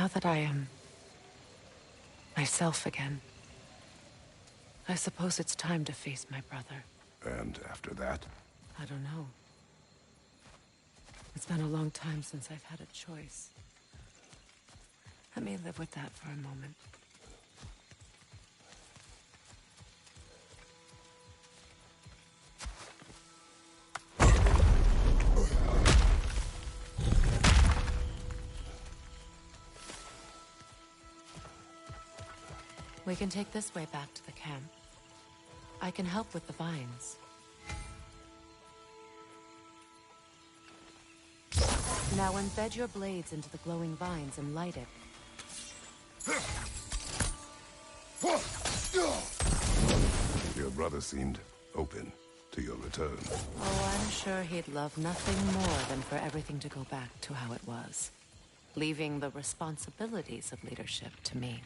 Now that I am myself again, I suppose it's time to face my brother. And after that? I don't know. It's been a long time since I've had a choice. Let me live with that for a moment. We can take this way back to the camp. I can help with the vines. Now embed your blades into the glowing vines and light it. Your brother seemed open to your return. Oh, I'm sure he'd love nothing more than for everything to go back to how it was, leaving the responsibilities of leadership to me.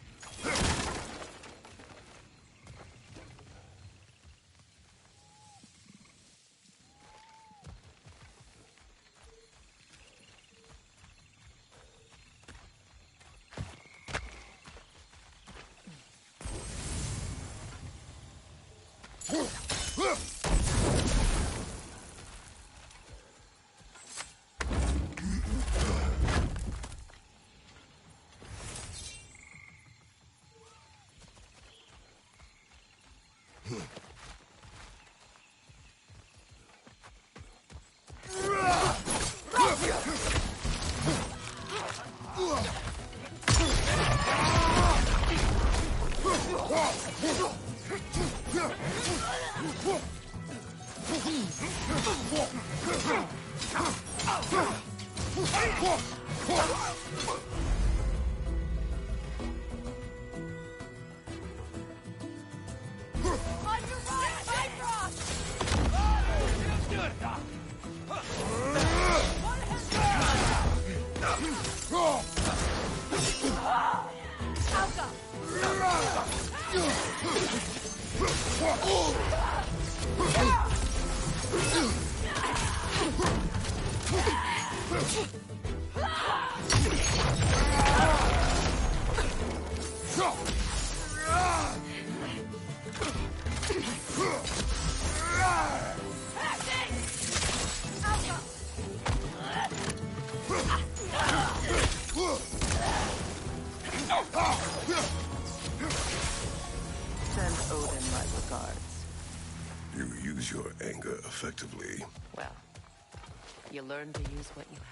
Send Odin my regards. You use your anger effectively. Well, you learn to use what you have.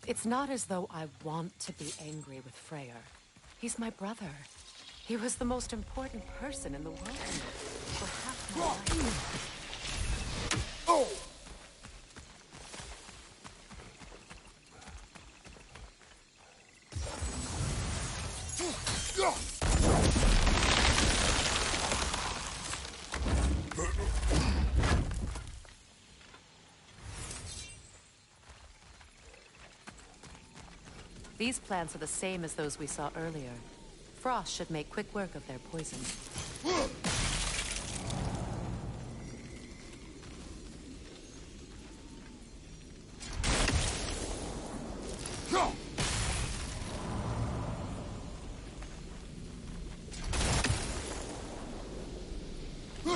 It's not as though I want to be angry with Freyr. He's my brother. He was the most important person in the world to me for half my life. Oh! These plants are the same as those we saw earlier. Frost should make quick work of their poison.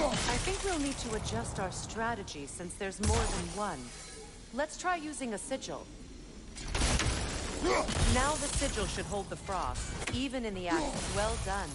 I think we'll need to adjust our strategy since there's more than one. Let's try using a sigil. Now the sigil should hold the frost, even in the axe. Well done.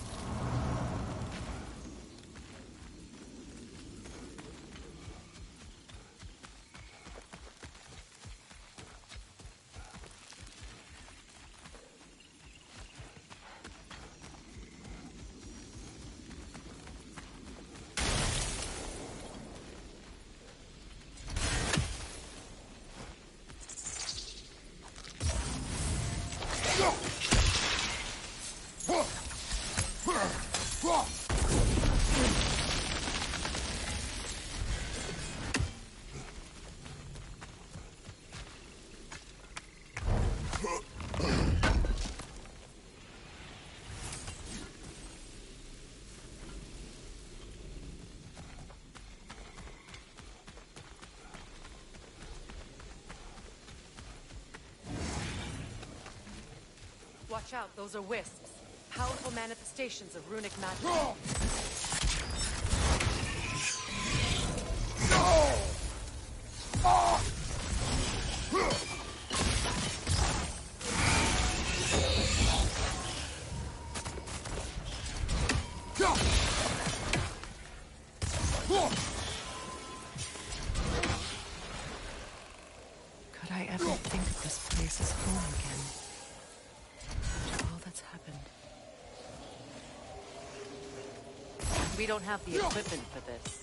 Watch out, those are wisps. Powerful manifestations of runic magic. Could I ever think of this place as home again? After all that's happened. We don't have the equipment for this.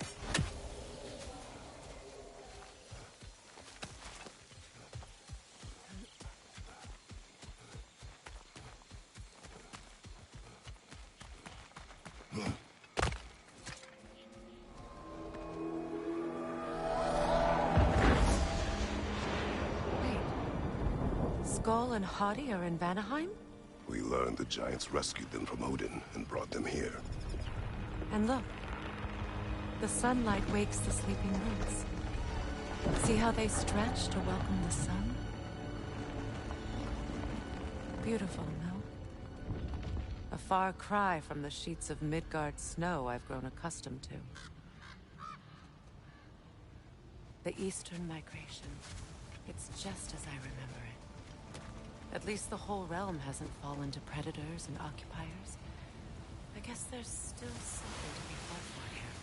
Skull and Hadi are in Vanaheim? We learned the giants rescued them from Odin and brought them here. And look. The sunlight wakes the sleeping roots. See how they stretch to welcome the sun? Beautiful, no? A far cry from the sheets of Midgard snow I've grown accustomed to. The Eastern Migration. It's just as I remember it. At least the whole realm hasn't fallen to predators and occupiers. I guess there's still something to be fought for here.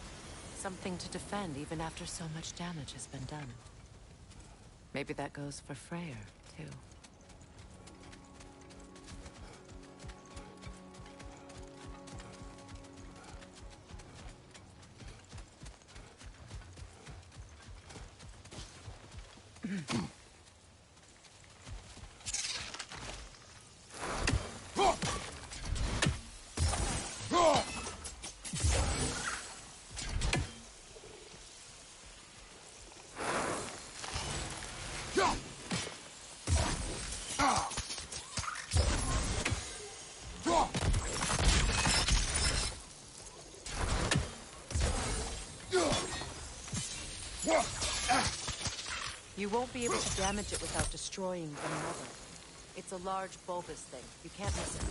Something to defend even after so much damage has been done. Maybe that goes for Freyr, too. You won't be able to damage it without destroying the mother. It's a large bulbous thing. You can't miss it.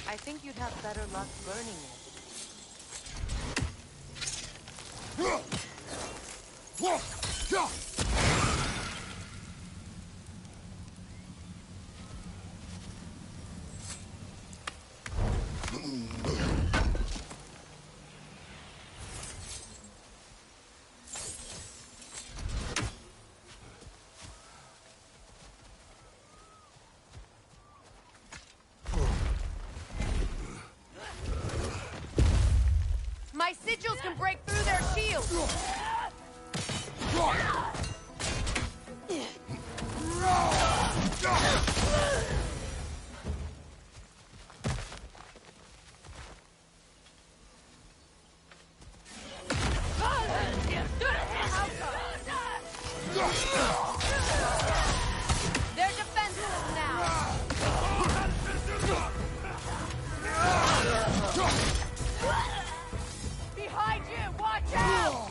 I think you'd have better luck burning it. My sigils can break through their shields! They're defenseless now! Behind you! Watch out!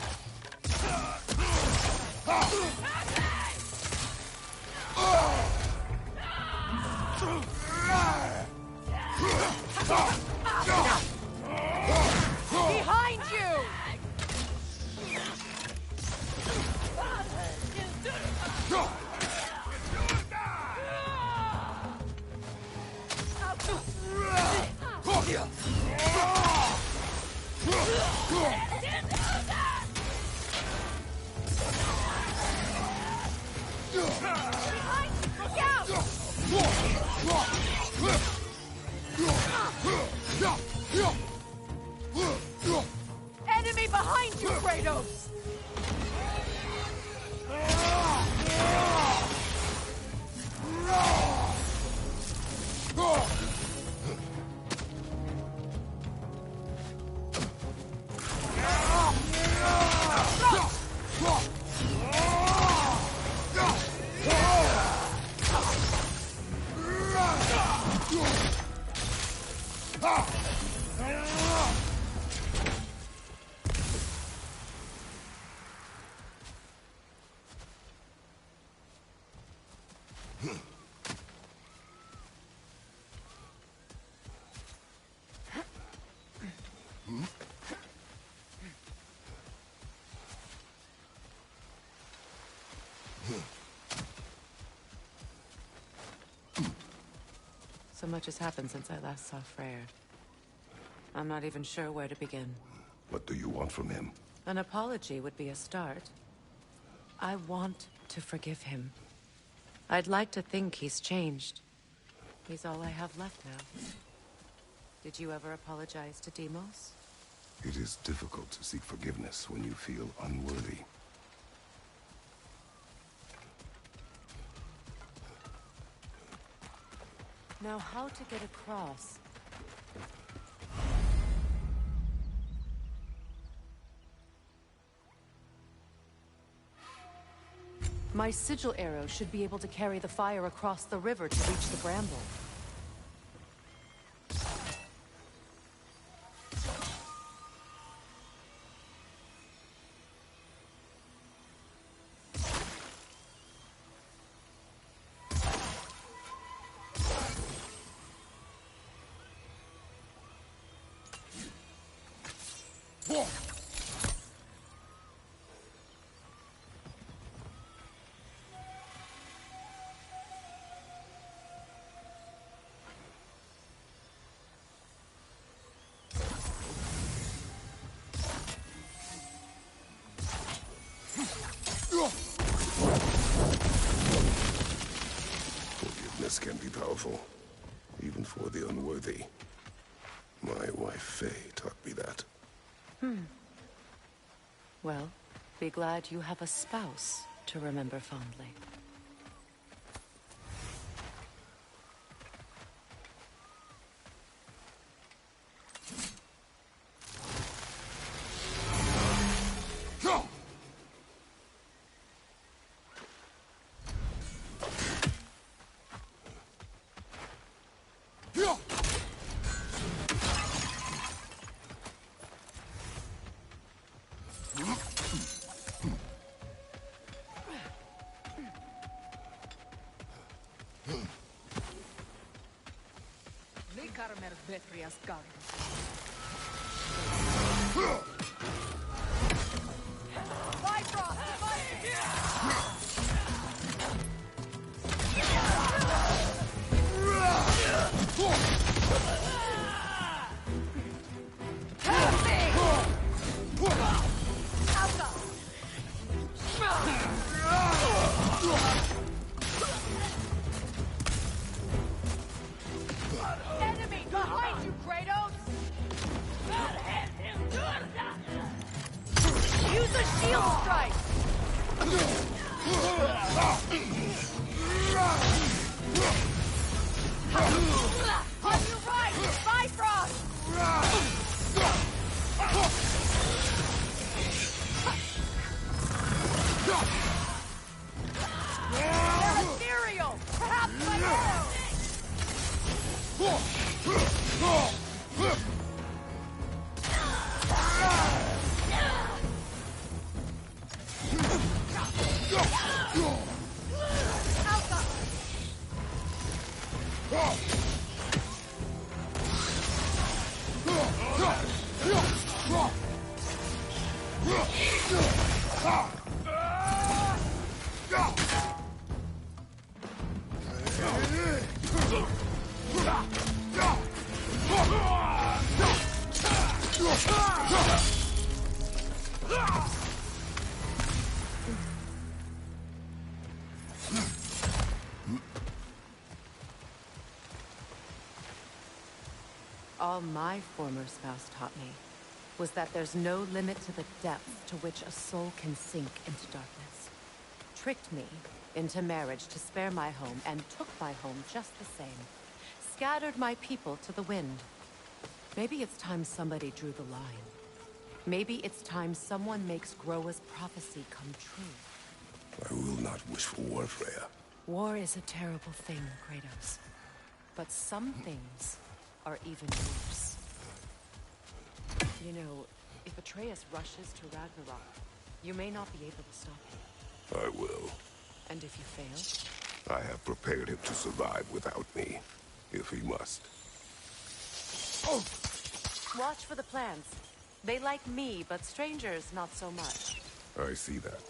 Behind So much has happened since I last saw Freyr. I'm not even sure where to begin. What do you want from him? An apology would be a start. I want to forgive him. I'd like to think he's changed. He's all I have left now. Did you ever apologize to Deimos? It is difficult to seek forgiveness when you feel unworthy. Now, how to get across? My sigil arrow should be able to carry the fire across the river to reach the bramble. Forgiveness can be powerful, even for the unworthy. My wife Faye taught me that. Well, be glad you have a spouse to remember fondly. Enemy behind you, Kratos! Use a shield strike! On your right, Bifrost! They're ethereal! Perhaps my arrow! All my former spouse taught me was that there's no limit to the depth to which a soul can sink into darkness. Tricked me into marriage to spare my home, and took my home just the same. Scattered my people to the wind. Maybe it's time somebody drew the line. Maybe it's time someone makes Groa's prophecy come true. I will not wish for war, Freya. War is a terrible thing, Kratos. But some things are even worse. You know, if Atreus rushes to Ragnarok, you may not be able to stop him. I will. And if you fail? I have prepared him to survive without me, if he must. Watch for the plants. They like me, but strangers not so much. I see that.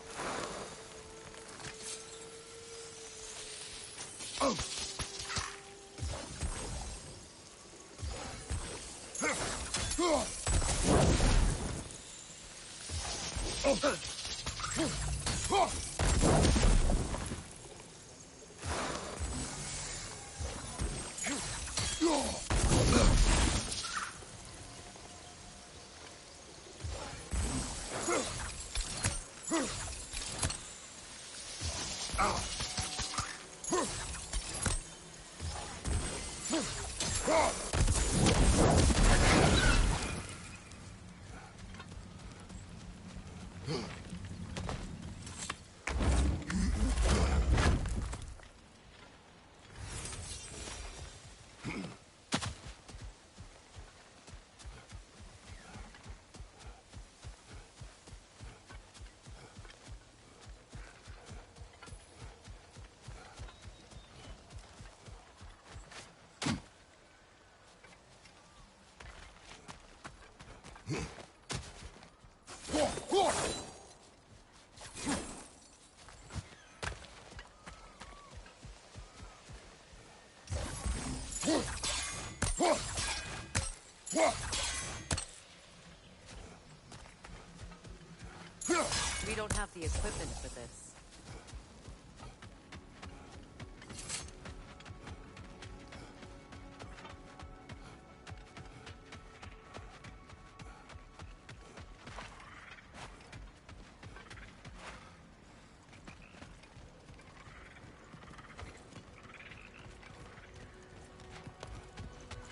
We don't have the equipment for this.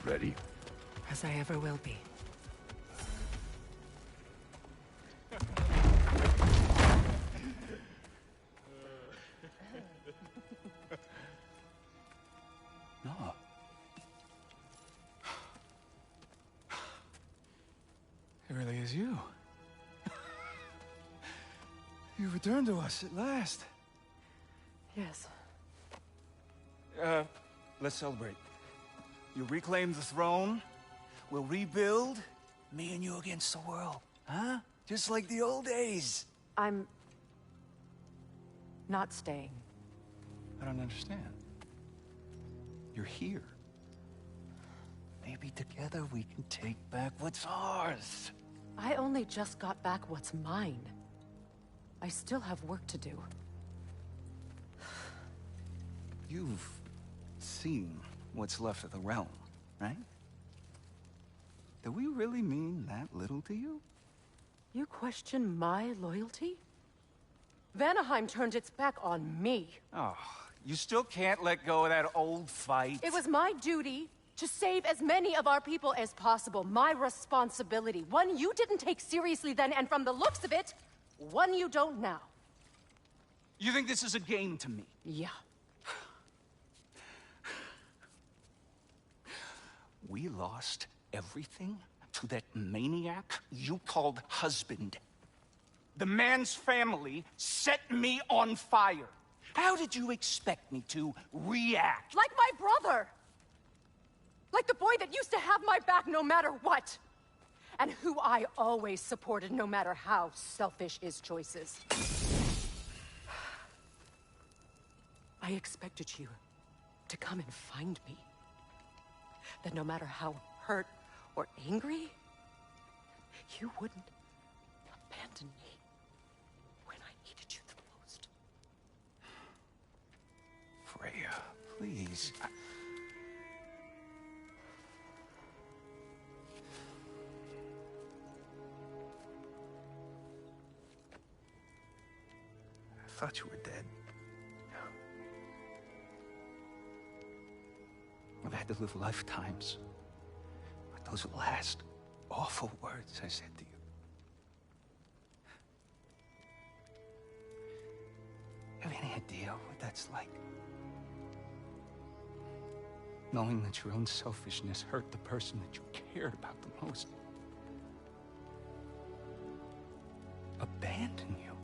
Ready? As I ever will be. No. It really is you. You returned to us at last. Yes. Let's celebrate. You reclaim the throne. We'll rebuild. Me and you against the world. Huh? Just like the old days. I'm not staying. I don't understand. You're here. Maybe together we can take back what's ours. I only just got back what's mine. I still have work to do. You've seen what's left of the realm, right? Do we really mean that little to you? You question my loyalty? Vanaheim turned its back on me. Oh, you still can't let go of that old fight. It was my duty to save as many of our people as possible. My responsibility. One you didn't take seriously then, and from the looks of it, one you don't now. You think this is a game to me? Yeah. We lost everything to that maniac you called husband. The man's family set me on fire. How did you expect me to react? Like my brother! Like the boy that used to have my back no matter what! And who I always supported no matter how selfish his choices. I expected you to come and find me. That no matter how hurt or angry, you wouldn't abandon me when I needed you the most. Freya, please. I thought you were dead. I've had to live lifetimes with those last awful words I said to you. You have any idea what that's like? Knowing that your own selfishness hurt the person that you cared about the most. Abandon you.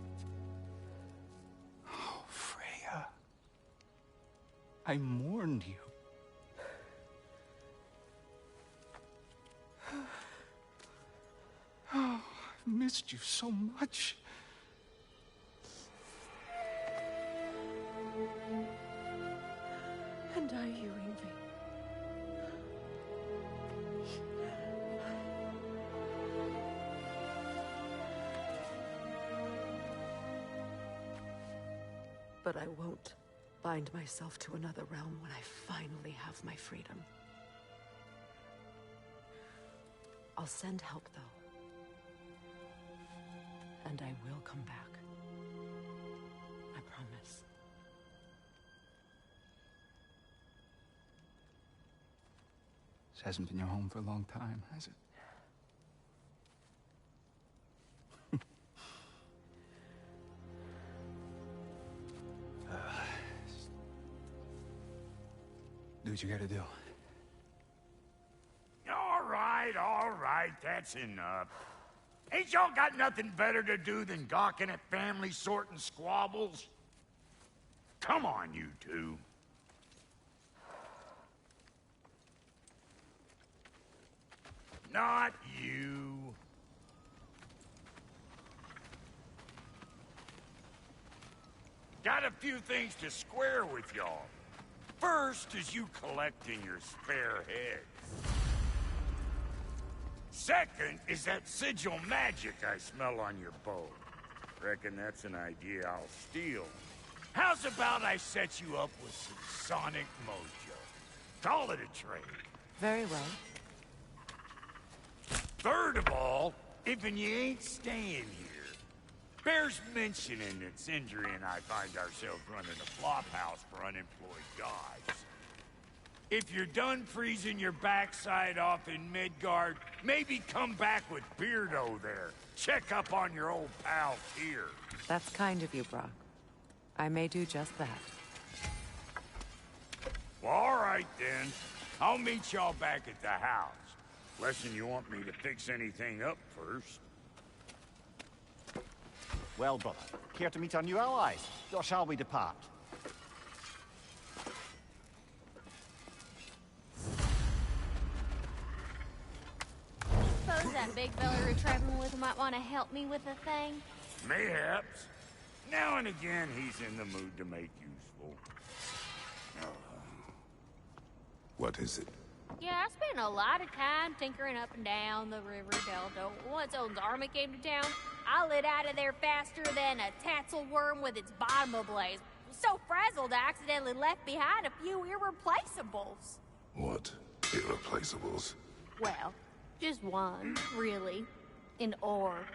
Oh, Freya. I mourned you. Oh, I've missed you so much. And are you, Ingvi? But I won't bind myself to another realm when I finally have my freedom. I'll send help, though. And I will come back. I promise. This hasn't been your home for a long time, has it? Do what you gotta do. All right, that's enough. Ain't y'all got nothing better to do than gawking at family sorting squabbles? Come on, you two. Not you. Got a few things to square with y'all. First is you collecting your spare heads. Second is that sigil magic I smell on your bow. Reckon that's an idea I'll steal. How's about I set you up with some sonic mojo? Call it a trade. Very well. Third of all, if you ain't staying here, bears mentioning that Sindri and I find ourselves running a flop house for unemployed guys. If you're done freezing your backside off in Midgard, maybe come back with Beardo there. Check up on your old pal Tyr. That's kind of you, Brock. I may do just that. Well, all right then. I'll meet y'all back at the house. Lesson you want me to fix anything up first. Well, brother, care to meet our new allies? Or shall we depart? Suppose that big fella we're traveling with might want to help me with a thing? Mayhaps. Now and again, he's in the mood to make useful. What is it? Yeah, I spent a lot of time tinkering up and down the river delta. Once Odin's army came to town, I lit out of there faster than a tassel worm with its bottom ablaze. So frazzled, I accidentally left behind a few irreplaceables. What? Irreplaceables? Well, just one, really. An orb.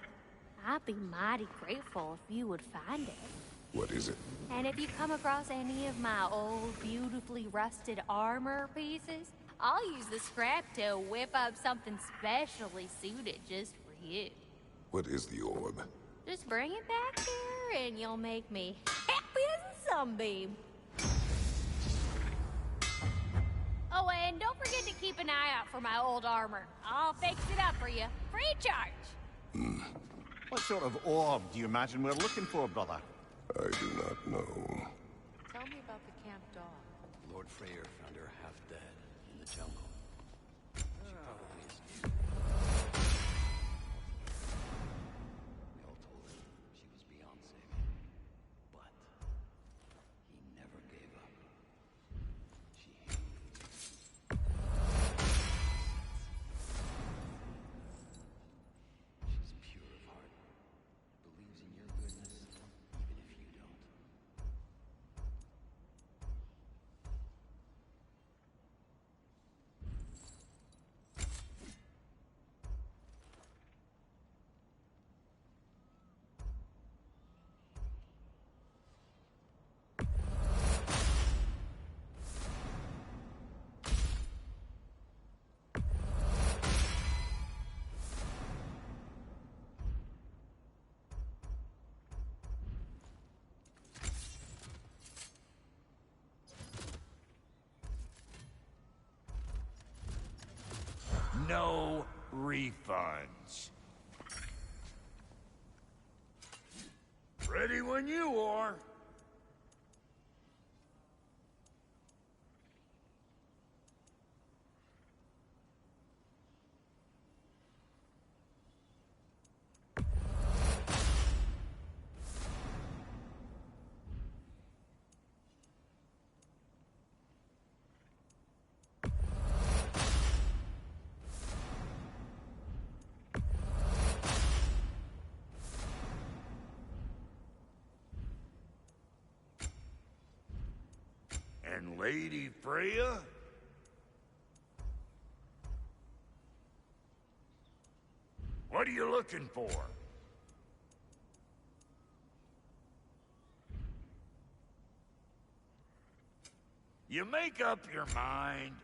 I'd be mighty grateful if you would find it. What is it? And if you come across any of my old, beautifully rusted armor pieces, I'll use the scrap to whip up something specially suited just for you. What is the orb? Just bring it back here and you'll make me happy as a sunbeam. Oh, and don't forget to keep an eye out for my old armor. I'll fix it up for you, free of charge. What sort of orb do you imagine we're looking for, brother? I do not know. Tell me about the camp dog. Lord Freyr found her half dead in the jungle. We all told him she was beyond saving, but he never gave up. She She's pure of heart, believes in your goodness, even if you don't. No refunds. Ready when you are. And Lady Freya? What are you looking for? You make up your mind.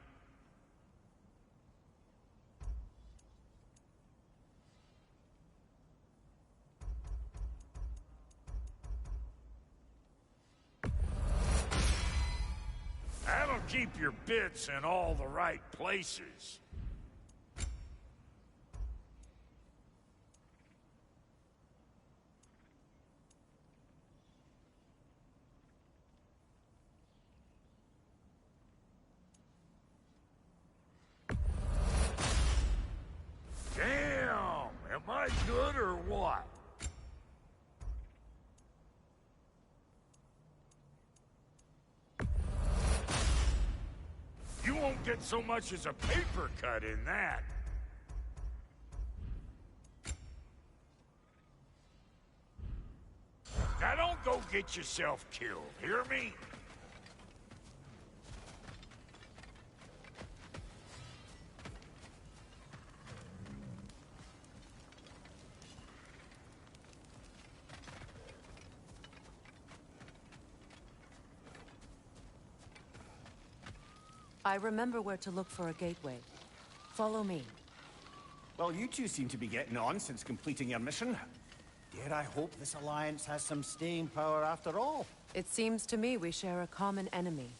That'll keep your bits in all the right places. Damn! Am I good or what? You won't get so much as a paper cut in that. Now don't go get yourself killed, hear me? I remember where to look for a gateway. Follow me. Well, you two seem to be getting on since completing your mission. Dare I hope this alliance has some staying power after all? It seems to me we share a common enemy.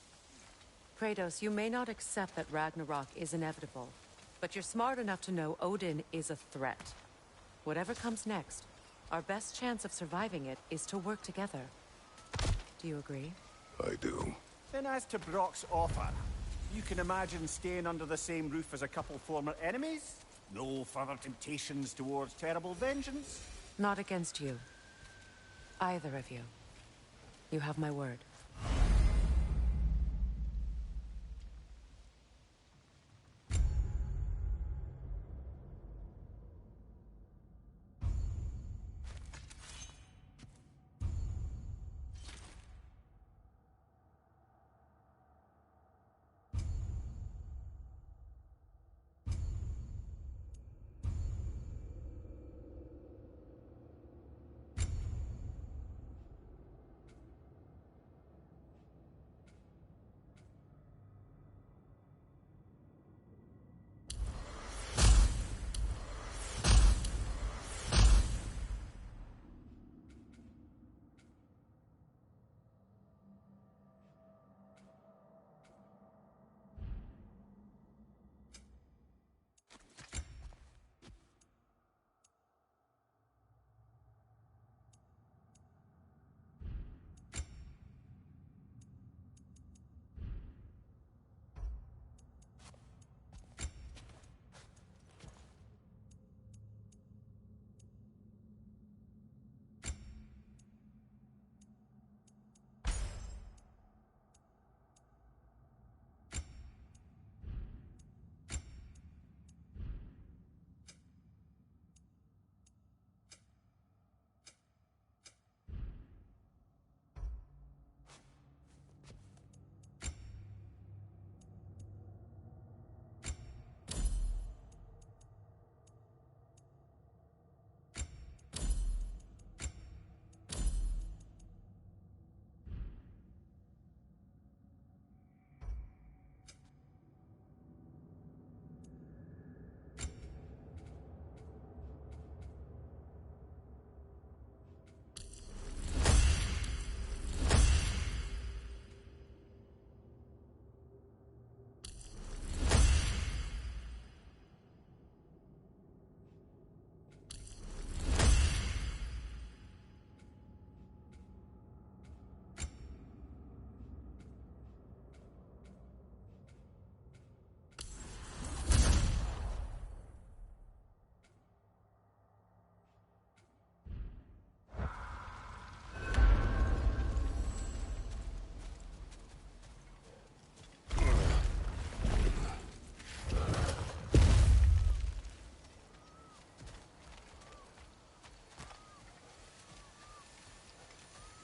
Kratos, you may not accept that Ragnarok is inevitable, but you're smart enough to know Odin is a threat. Whatever comes next, our best chance of surviving it is to work together. Do you agree? I do. Then as to Brock's offer, you can imagine staying under the same roof as a couple former enemies? No further temptations towards terrible vengeance? Not against you. Either of you. You have my word.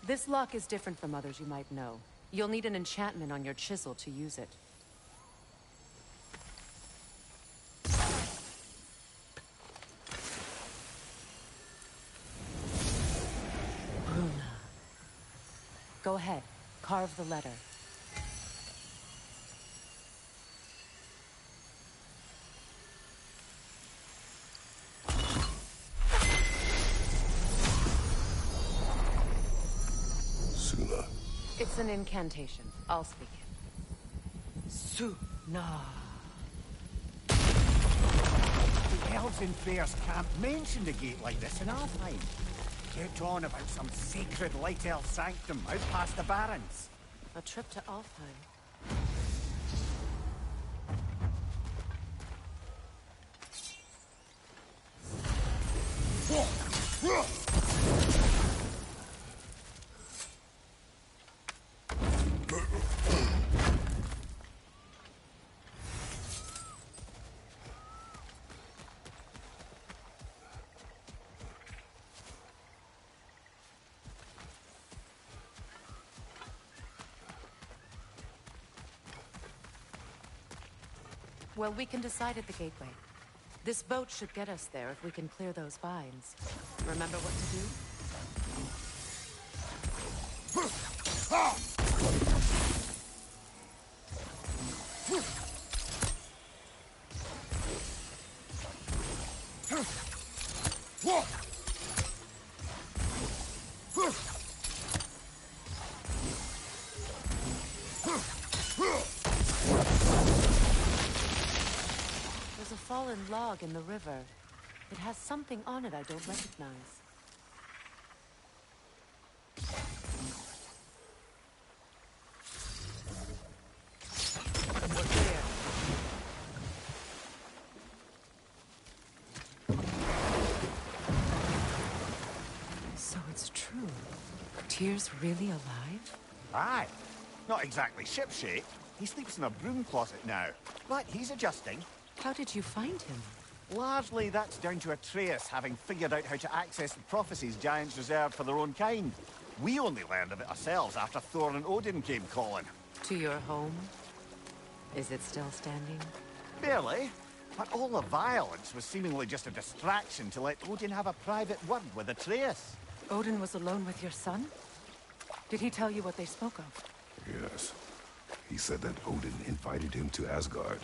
This lock is different from others you might know. You'll need an enchantment on your chisel to use it. Bruna. Go ahead. Carve the letter. Suna. It's an incantation. I'll speak it. Suna. The elves in Freyr's camp mentioned a gate like this in Alfheim. Kept on about some sacred light elf sanctum out past the Barrens. A trip to Alfheim. Well, we can decide at the gateway. This boat should get us there if we can clear those vines. Remember what to do? There's a fallen log in the river. It has something on it I don't recognize. We're clear. So it's true. Tyr's really alive? Aye. Not exactly shipshape. He sleeps in a broom closet now. But he's adjusting. How did you find him? Largely, that's down to Atreus having figured out how to access the prophecies giants reserved for their own kind. We only learned of it ourselves after Thor and Odin came calling. To your home? Is it still standing? Barely. But all the violence was seemingly just a distraction to let Odin have a private word with Atreus. Odin was alone with your son? Did he tell you what they spoke of? Yes. He said that Odin invited him to Asgard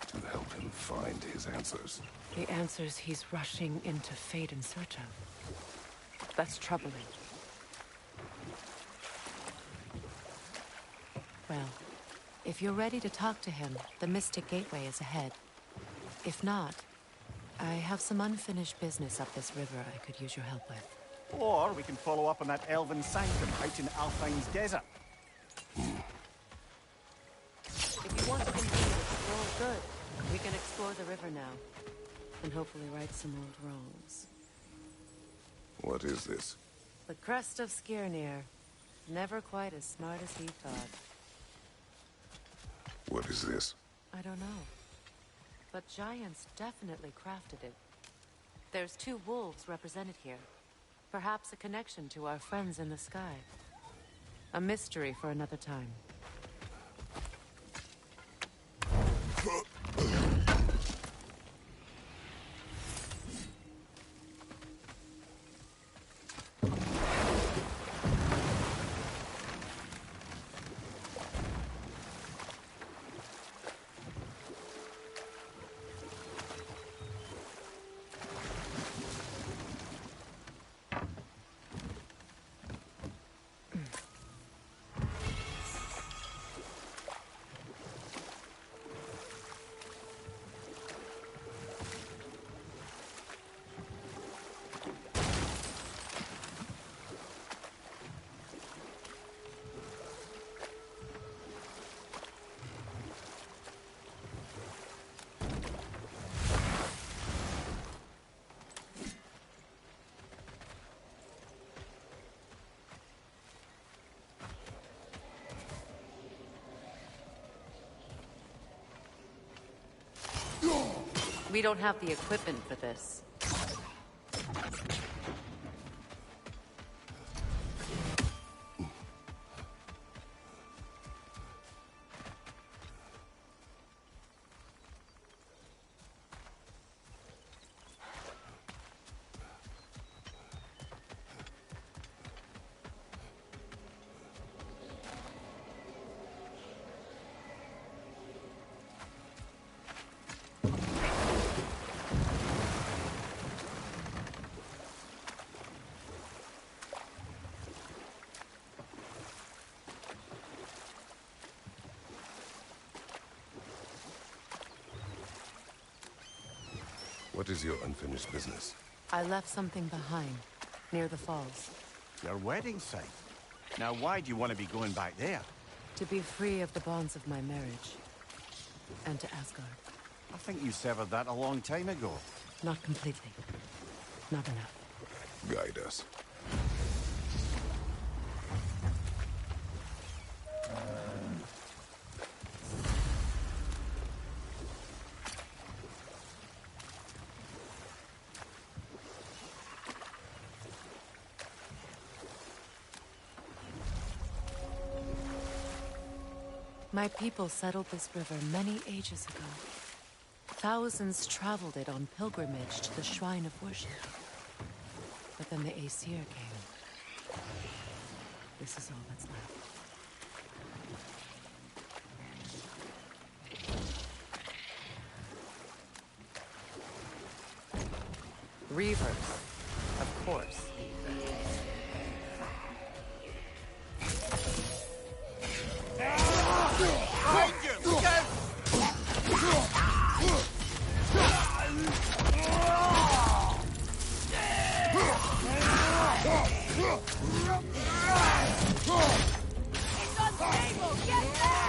to help him find his answers. The answers he's rushing into fate in search of. That's troubling. Well, if you're ready to talk to him, the Mystic Gateway is ahead. If not, I have some unfinished business up this river I could use your help with. Or we can follow up on that elven sanctum out in Alfheim's desert. If you want to continue to explore, good. We can explore the river now. And hopefully right some old wrongs. What is this? The crest of Skirnir. Never quite as smart as he thought. What is this? I don't know. But giants definitely crafted it. There's 2 wolves represented here. Perhaps a connection to our friends in the sky. A mystery for another time. We don't have the equipment for this. What is your unfinished business? I left something behind, near the falls. Your wedding site. Now, why do you want to be going back there? To be free of the bonds of my marriage. And to Asgard. I think you severed that a long time ago. Not completely. Not enough. Guide us. My people settled this river many ages ago. Thousands traveled it on pilgrimage to the shrine of worship. But then the Aesir came. This is all that's left. Reavers, of course. It's unstable! Get down!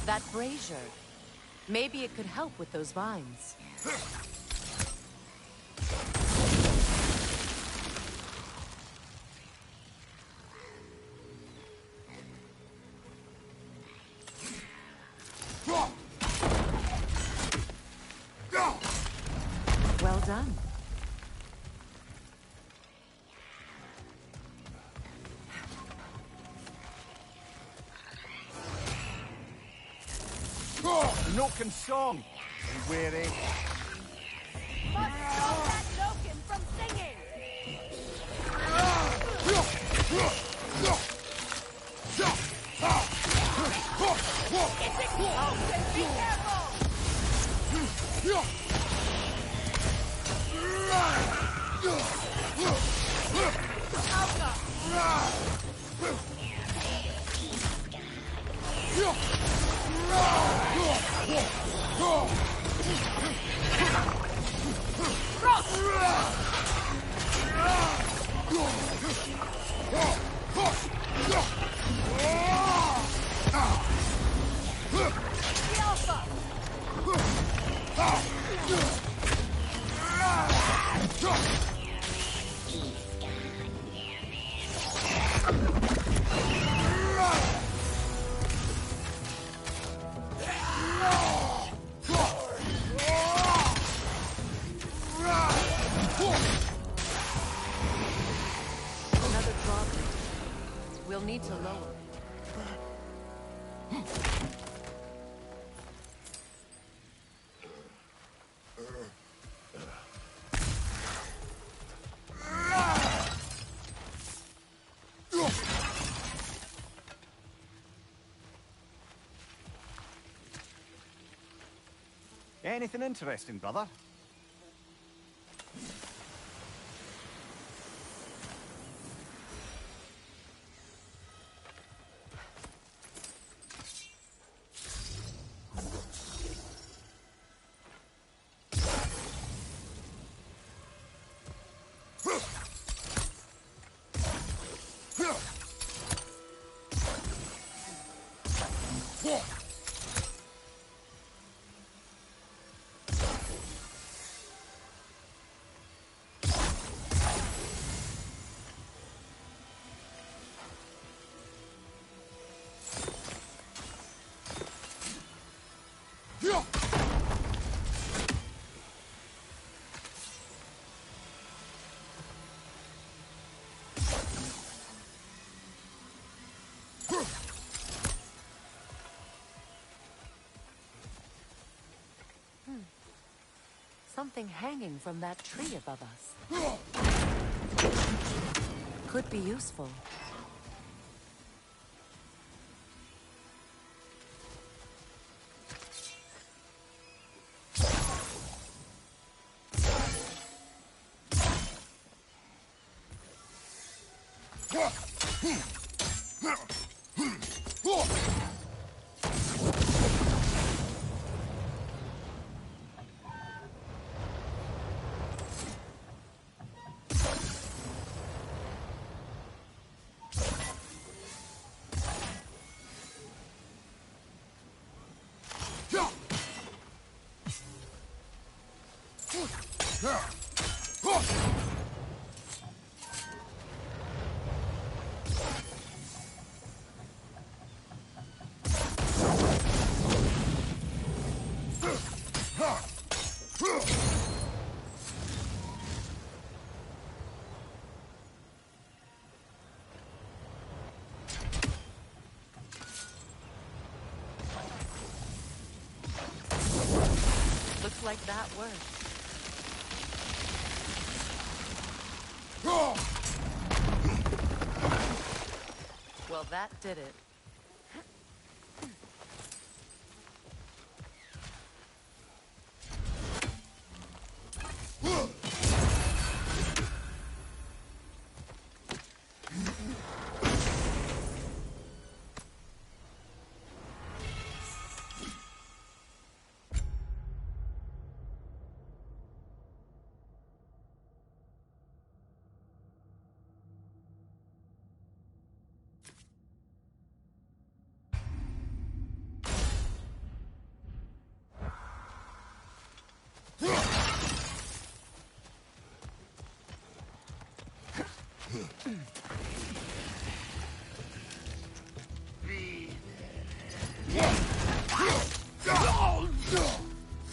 That brazier. Maybe it could help with those vines. Well done. Noken song! Be wary. Must stop that Noken from singing! It's explosive! Be careful! Another drawbridge. We'll need to lower it. Anything interesting, brother? Something hanging from that tree above us. Could be useful. Looks like that worked. Well, that did it.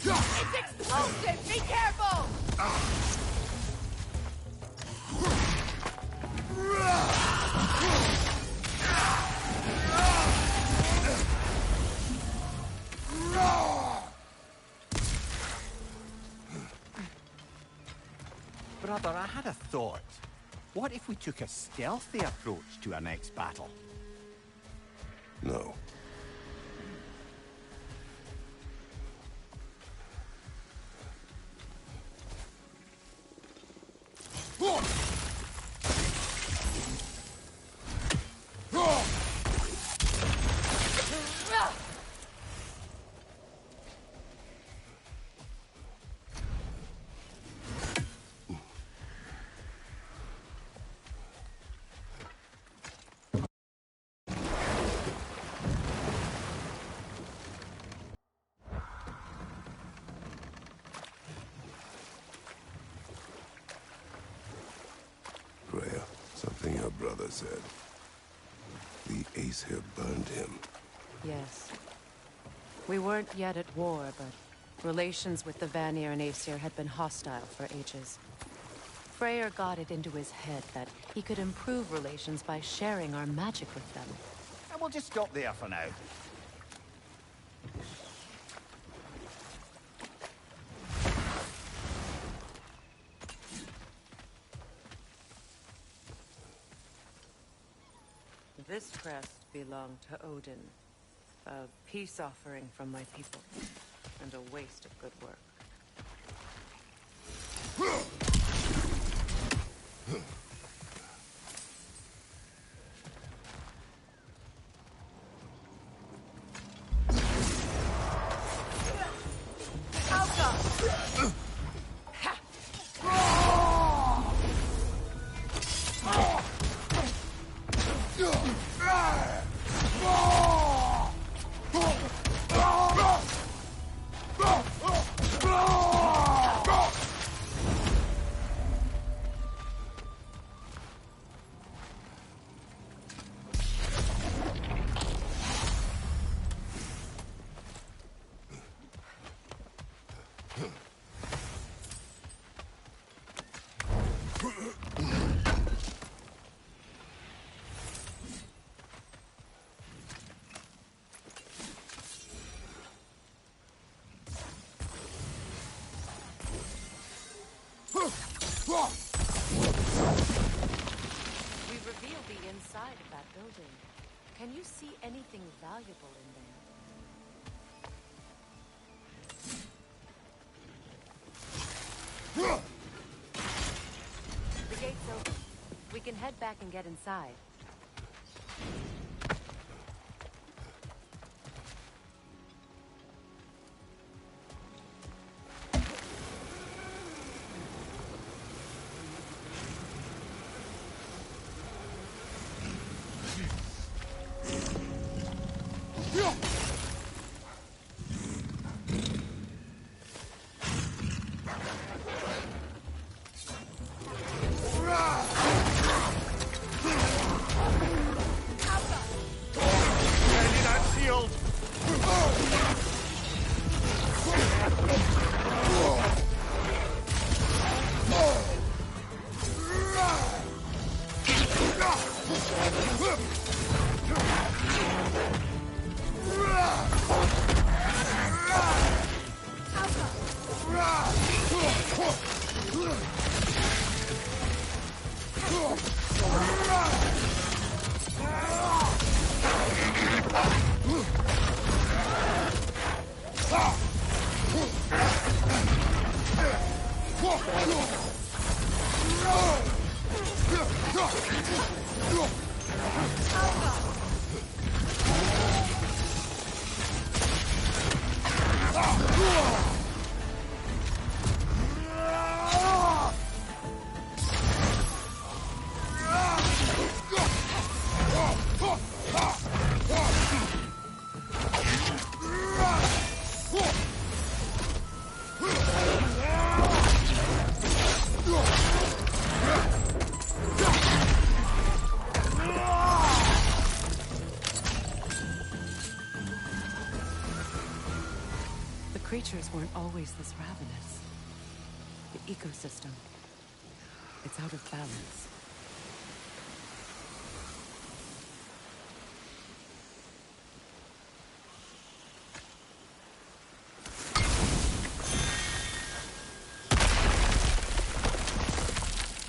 It's explosive! Be careful! Brother, I had a thought. What if we took a stealthy approach to our next battle? No. Freya, something your brother said. The Aesir burned him. Yes. We weren't yet at war, but relations with the Vanir and Aesir had been hostile for ages. Freyr got it into his head that he could improve relations by sharing our magic with them. And we'll just stop there for now. This crest belonged to Odin, a peace offering from my people. and a waste of good work. We've revealed the inside of that building. Can you see anything valuable in there? The gate's open. We can head back and get inside. Creatures weren't always this ravenous. The ecosystem, it's out of balance.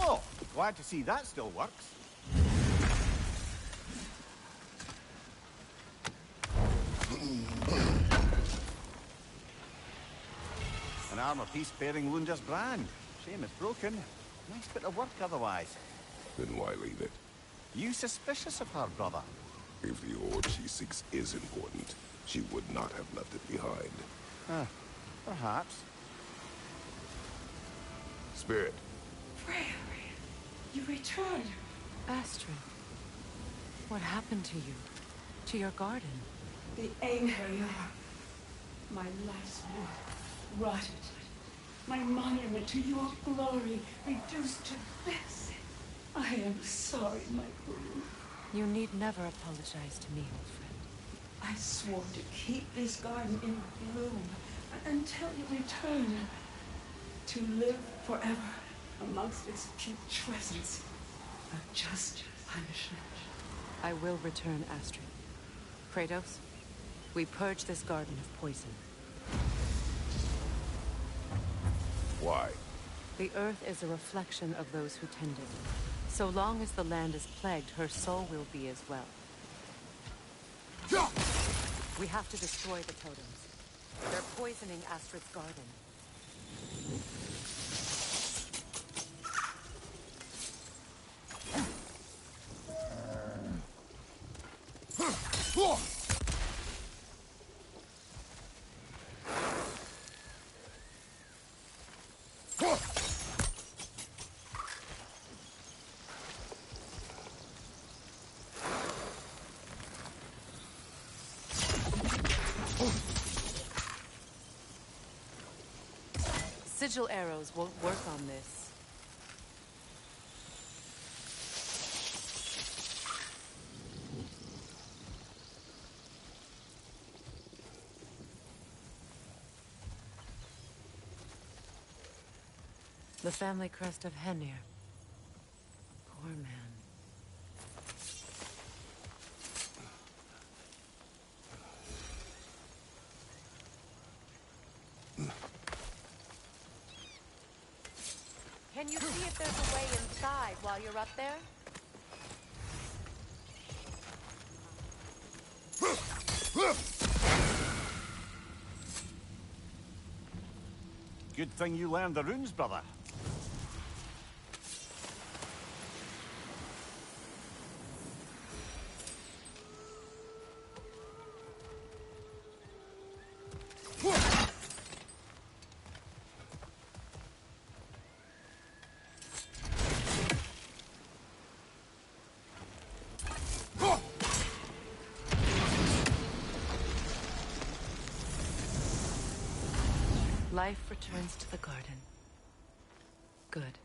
Oh, glad to see that still works. An armor-piece bearing Lunda's brand. Shame it's broken. Nice bit of work otherwise. Then why leave it? You suspicious of her, brother? If the orb she seeks is important, she would not have left it behind. Perhaps. Spirit. Freya, you returned. Astrid, what happened to you? To your garden? The anger you are. My life's work rotted. My monument to your glory reduced to this. I am sorry, my queen. You need never apologize to me, old friend. I swore to keep this garden in bloom until you return. To live forever amongst its putrescence. A just punishment. I will return, Astrid. Kratos, we purge this garden of poison. Why? The earth is a reflection of those who tend it. So long as the land is plagued, her soul will be as well. We have to destroy the totems. They're poisoning Astrid's garden. Sigil arrows won't work on this. The family crest of Henir. Poor man. Can you see if there's a way inside while you're up there? Good thing you learned the runes, brother. Life returns to the garden. Good.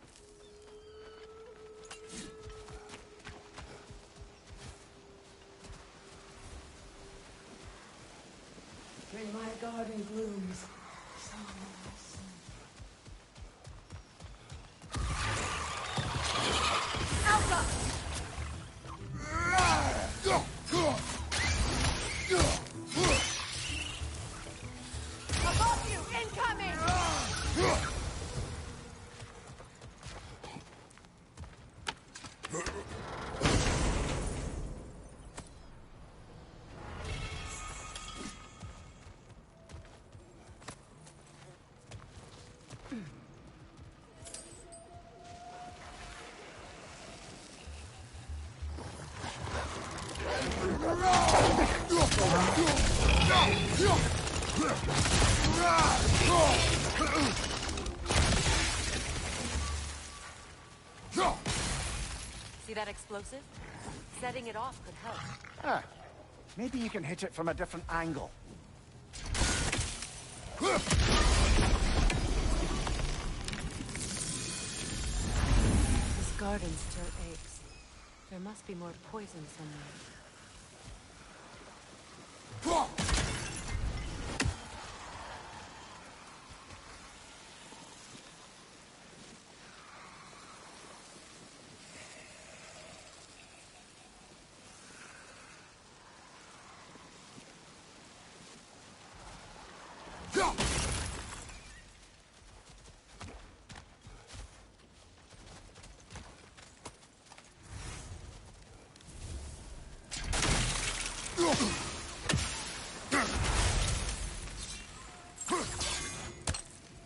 When my garden blooms, so Above you! Incoming! See that explosive? Setting it off could help. Ah, maybe you can hit it from a different angle. This garden still aches. There must be more poison somewhere.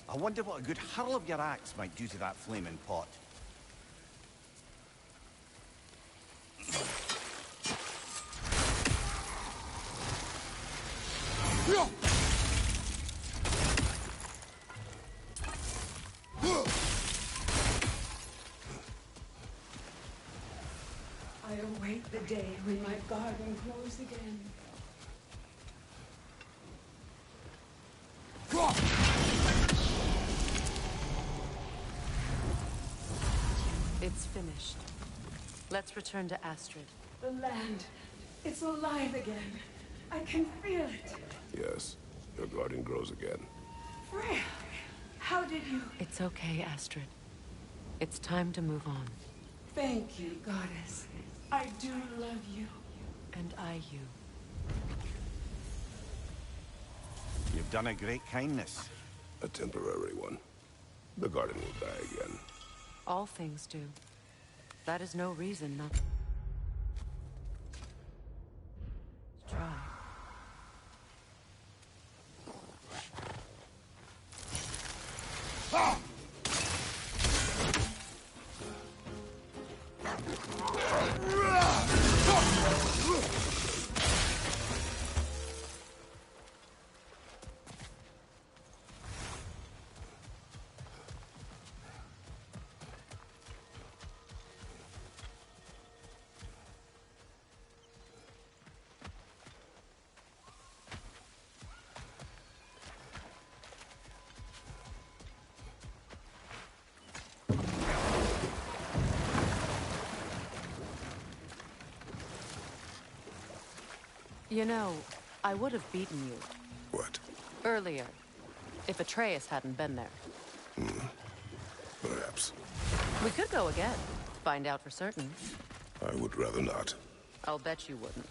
I wonder what a good hurl of your axe might do to that flaming pot. I await the day when my garden grows again. It's finished. Let's return to Astrid. The land, it's alive again. I can feel it. Yes, your garden grows again. Freya, how did you... It's okay, Astrid. It's time to move on. Thank you, goddess. I do love you. And I you. You've done a great kindness. A temporary one. The garden will die again. All things do. That is no reason not to try. You know, I would have beaten you What? earlier, if Atreus hadn't been there. Perhaps. We could go again, find out for certain. I would rather not. I'll bet you wouldn't.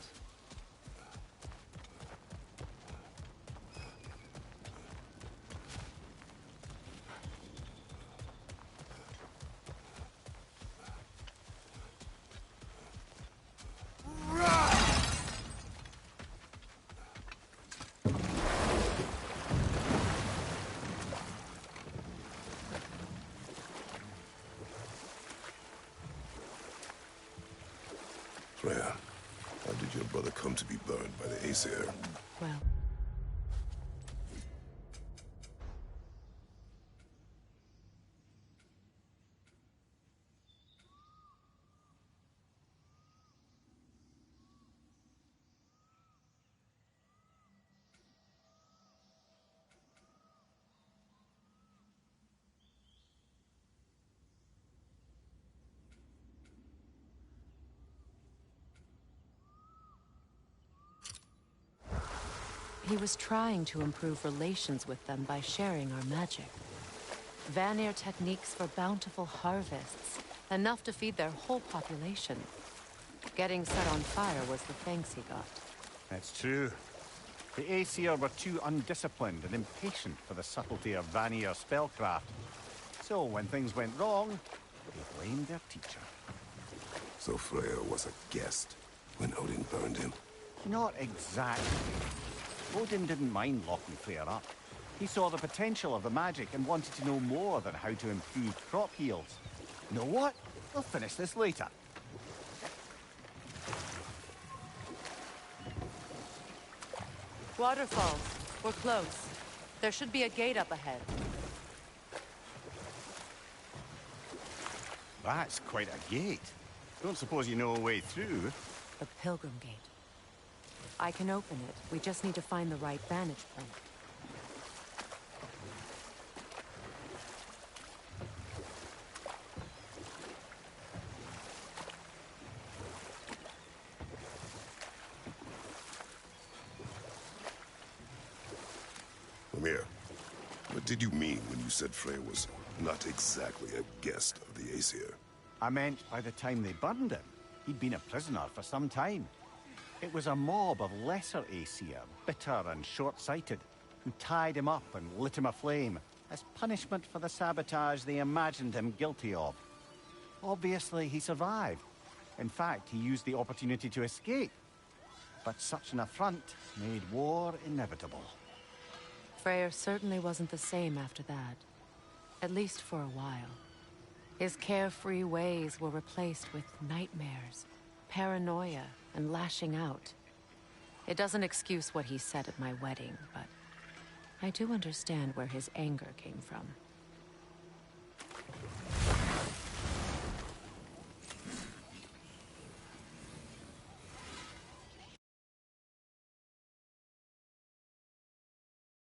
Freya, how did your brother come to be burned by the Aesir? Well, he was trying to improve relations with them by sharing our magic. Vanir techniques for bountiful harvests, enough to feed their whole population. Getting set on fire was the thanks he got. That's true. The Aesir were too undisciplined and impatient for the subtlety of Vanir spellcraft. So when things went wrong, they blamed their teacher. So Freya was a guest when Odin burned him? Not exactly. Odin didn't mind locking Freya up. He saw the potential of the magic and wanted to know more than how to improve crop yields. You know what? We'll finish this later. Waterfalls. We're close. There should be a gate up ahead. That's quite a gate. Don't suppose you know a way through? The Pilgrim Gate. I can open it. We just need to find the right vantage point. Lemire, what did you mean when you said Freya was not exactly a guest of the Aesir? I meant by the time they burned him, he'd been a prisoner for some time. It was a mob of lesser Aesir, bitter and short-sighted, who tied him up and lit him aflame as punishment for the sabotage they imagined him guilty of. Obviously, he survived. In fact, he used the opportunity to escape. But such an affront made war inevitable. Freyr certainly wasn't the same after that. At least for a while. His carefree ways were replaced with nightmares, paranoia, and lashing out. It doesn't excuse what he said at my wedding, but I do understand where his anger came from.